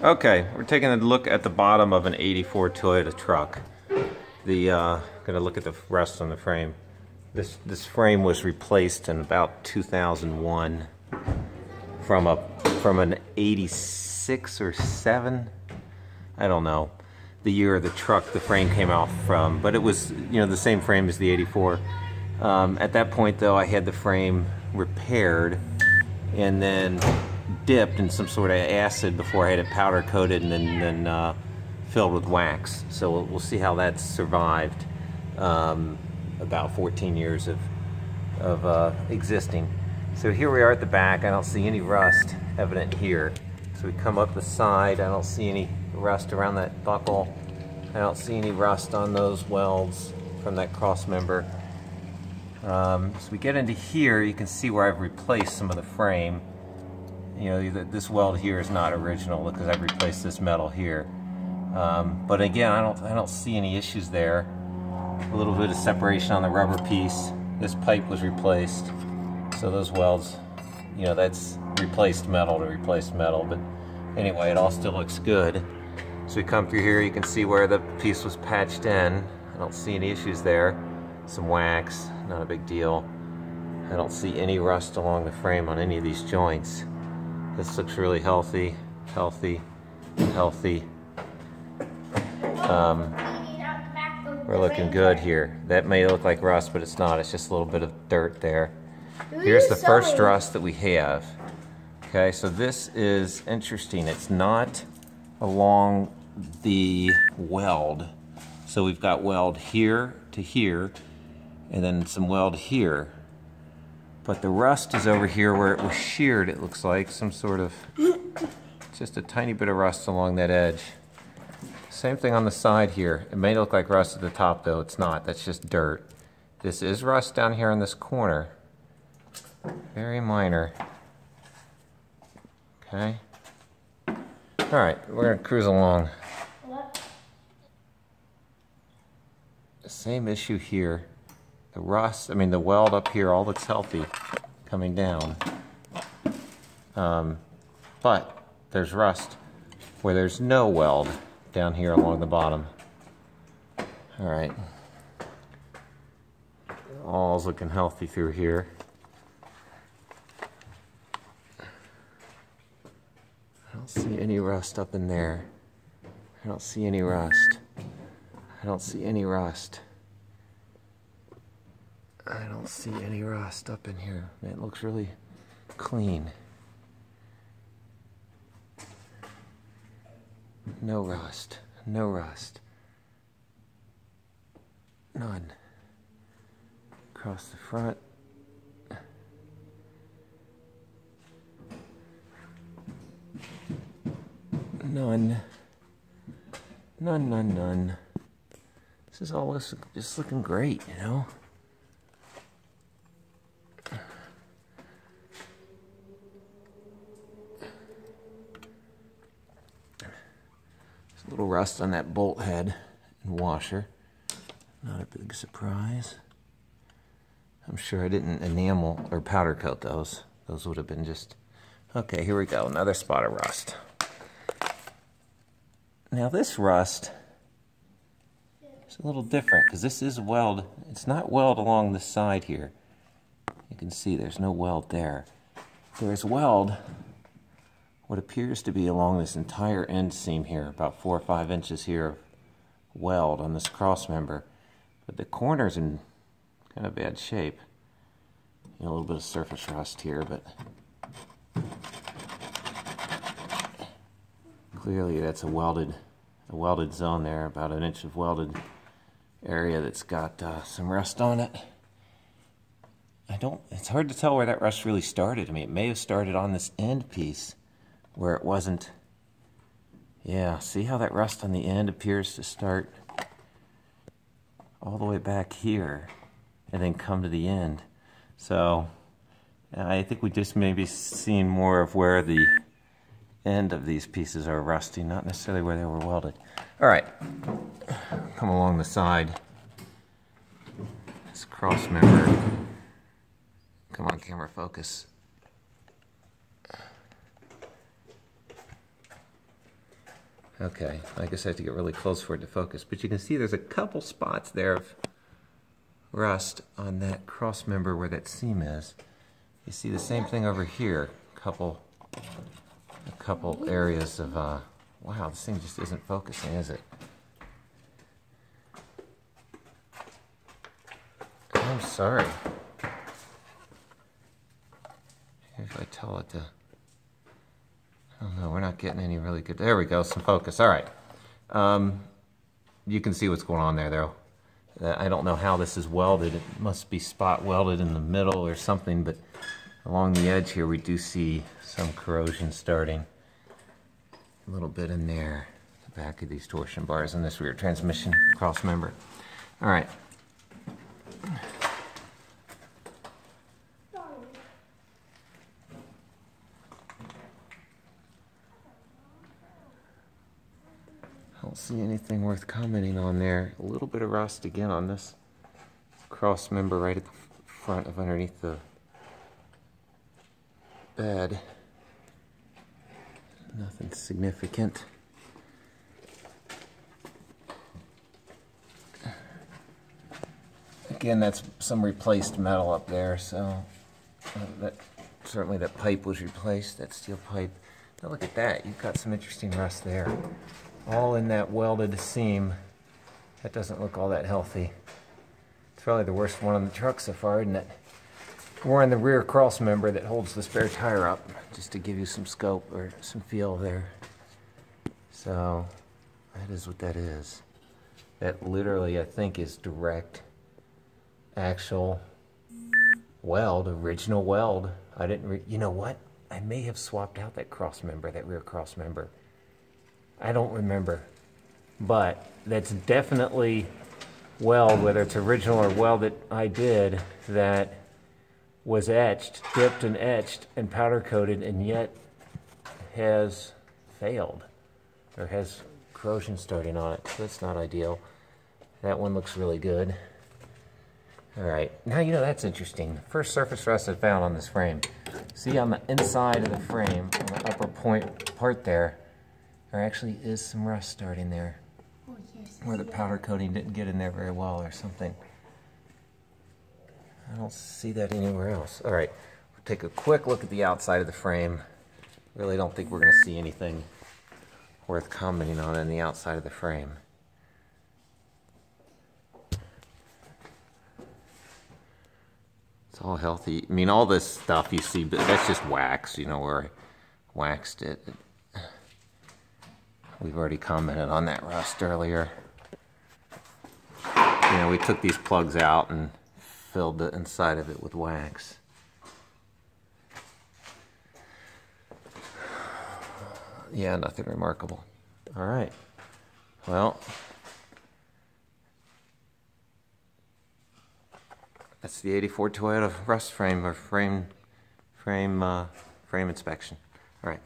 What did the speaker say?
Okay, we're taking a look at the bottom of an '84 Toyota truck. Gonna look at the rust on the frame. This frame was replaced in about 2001 from an '86 or '7. I don't know the year of the truck the frame came out from, but it was, you know, the same frame as the '84. At that point though, I had the frame repaired and then dipped in some sort of acid before I had it powder coated and then filled with wax. So we'll see how that's survived about 14 years of existing. So here we are at the back. I don't see any rust evident here. So we come up the side. I don't see any rust around that buckle. I don't see any rust on those welds from that cross member. So we get into here, you can see where I've replaced some of the frame. You know, this weld here is not original because I've replaced this metal here. But again, I don't see any issues there. A little bit of separation on the rubber piece. This pipe was replaced. So those welds, you know, that's replaced metal to replace metal. But anyway, it all still looks good. So we come through here, you can see where the piece was patched in. I don't see any issues there. Some wax, not a big deal. I don't see any rust along the frame on any of these joints. This looks really healthy. We're looking good here. That may look like rust, but it's not. It's just a little bit of dirt there. Here's the first rust that we have. Okay, so this is interesting. It's not along the weld. So we've got weld here to here, and then some weld here. But the rust is over here where it was sheared, it looks like. Some sort of, just a tiny bit of rust along that edge. Same thing on the side here. It may look like rust at the top though, it's not. That's just dirt. This is rust down here in this corner. Very minor. Okay. Alright, we're gonna cruise along. Same issue here. The rust, I mean the weld up here, all looks healthy coming down. But there's rust where there's no weld down here along the bottom. Alright. All's looking healthy through here. I don't see any rust up in there. I don't see any rust. I don't see any rust. I don't see any rust up in here. It looks really clean. No rust. No rust. None. Across the front. None. None. This is all just looking great, you know? There's a little rust on that bolt head and washer. Not a big surprise. I'm sure I didn't enamel or powder coat those. Those would have been just... Okay, here we go. Another spot of rust. Now this rust is a little different because this is weld. It's not weld along the side here. You can see there's no weld there. There's weld, what appears to be along this entire end seam here, about 4 or 5 inches here of weld on this cross member. But the corner's in kind of bad shape. You know, a little bit of surface rust here, but clearly that's a welded zone there, about an inch of welded area that's got some rust on it. It's hard to tell where that rust really started. I mean, it may have started on this end piece where it wasn't. Yeah, see how that rust on the end appears to start all the way back here and then come to the end. So I think we just may be seeing more of where the end of these pieces are rusty, not necessarily where they were welded. All right, come along the side. This cross member. Come on, camera, focus. Okay, I guess I have to get really close for it to focus. But you can see there's a couple spots there of rust on that cross member where that seam is. You see the same thing over here. A couple areas of, wow, this thing just isn't focusing, is it? I'm sorry. If I tell it to, I don't know, we're not getting any really good, there we go, some focus, all right. You can see what's going on there though. I don't know how this is welded. It must be spot welded in the middle or something, but along the edge here we do see some corrosion starting. A little bit in there, the back of these torsion bars and this rear transmission cross member. All right. I don't see anything worth commenting on there. A little bit of rust again on this cross member right at the front of underneath the bed. Nothing significant. Again, that's some replaced metal up there, so that certainly that pipe was replaced, that steel pipe. Now look at that, you've got some interesting rust there. All in that welded seam. That doesn't look all that healthy. It's probably the worst one on the truck so far, isn't it? We're on the rear cross member that holds the spare tire up, just to give you some scope or some feel there. So that is what that is. That literally, I think, is direct, actual weld, original weld. I didn't, you know what? I may have swapped out that cross member, that rear cross member. I don't remember, but that's definitely weld, whether it's original or weld that I did, that was etched, dipped and etched and powder coated, and yet has failed or has corrosion starting on it. So that's not ideal. That one looks really good. All right, now you know that's interesting. First surface rust I found on this frame. See on the inside of the frame, on the upper part there actually is some rust starting there. Oh, yes. Where the powder coating didn't get in there very well or something. I don't see that anywhere else. All right, we'll take a quick look at the outside of the frame. Really don't think we're going to see anything worth commenting on in the outside of the frame. It's all healthy. I mean, all this stuff you see, but that's just wax, you know, where I waxed it. We've already commented on that rust earlier. You know, we took these plugs out and filled the inside of it with wax. Yeah, nothing remarkable. All right. Well, that's the '84 Toyota rust frame or frame inspection. All right.